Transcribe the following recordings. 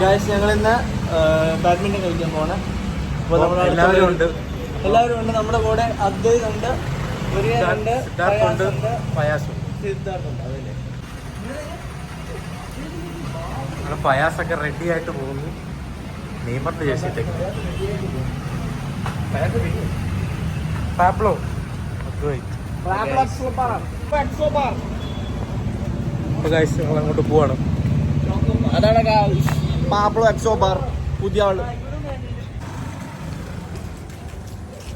Guys ഞങ്ങളിന്ന് badminton കളിക്കാൻ പോകണം. അപ്പോൾ നമ്മുടെ എല്ലാവരും ഉണ്ട്. നമ്മുടെ കൂടെ അദ്വൈത് ഉണ്ട്, സിദ്ധാർത്ഥുണ്ട്, സിദ്ധാർത്ഥുണ്ട്. അതല്ലേ പയാസൊക്കെ റെഡി ആയിട്ട് പോകുന്നു. നെയ്മറിന്റെ ജേഴ്സിയിട്ടേക്ക് പാബ്ലോ അങ്ങോട്ട് പോവാണ്. അതാണ് പാബ്ലോ എക്സോബാർ, പുതിയ ആള്.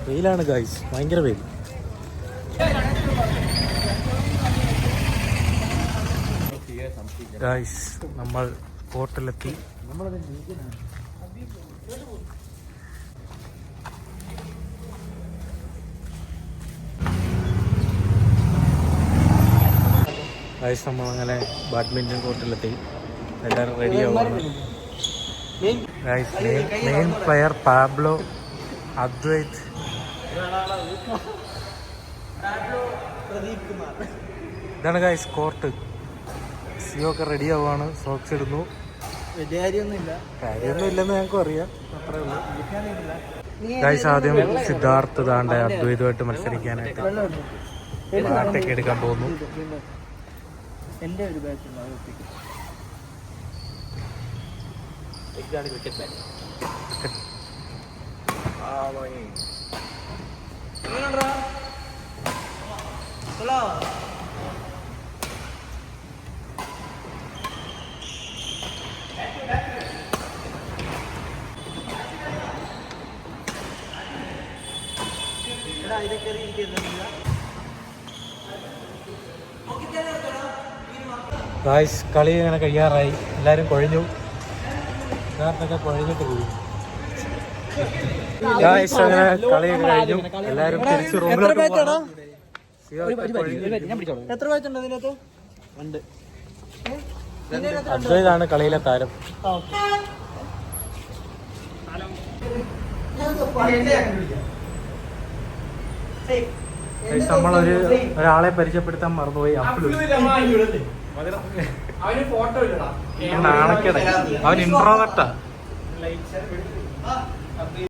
വെയിലാണ് ഗൈസ്, ഭയങ്കര വെയിൽ. ഗൈസ് നമ്മൾ ഹോട്ടലെത്തി. ഗൈസ് നമ്മളങ്ങനെ ബാഡ്മിൻ്റൺ കോർട്ടിലെത്തി. എല്ലാവരും റെഡി ആവുകയാണ്. Guys main player Pablo, Advait, ഇതാണ് ഗൈസ് കോർട്ട്. സിയോ ഒക്കെ റെഡി ആവുകയാണ്. സോക്സ് ഇടുന്നു. കാര്യമൊന്നും ഇല്ലെന്ന് ഞങ്ങൾക്കും അറിയാം, അത്രേ ഉള്ളൂ. ഗൈസ് ആദ്യം സിദ്ധാർത്ഥ് ദാണ്ട അദ്വൈതമായിട്ട് മത്സരിക്കാനായിട്ട് ബാറ്റൊക്കെ എടുക്കാൻ പോകുന്നു. എൻ്റെ ഒരു ബാറ്റ് ക്രിക്കറ്റ് ബാറ്റ്. ഗായ്സ് കളി ഇങ്ങനെ കഴിയാറായി. എല്ലാവരും കുഴഞ്ഞു. സിദ്ധാർത്ഥൊക്കെ കുഴഞ്ഞിട്ട് പോയി. ഗായ്സ് അങ്ങനെ കളിയൊക്കെ കഴിഞ്ഞു. എല്ലാവരും തിരിച്ച് റൂമിലോട്ട് പോകണം. എത്ര ബാച്ചുണ്ട് അതിനകത്ത്? അദ്വൈതാണ് കളിയിലെ താരം. ഒരാളെ പരിചയപ്പെടുത്താൻ മറന്നുപോയി. നാണക്കേട്. അവൻ ഇൻട്രോവേർട്ടാ.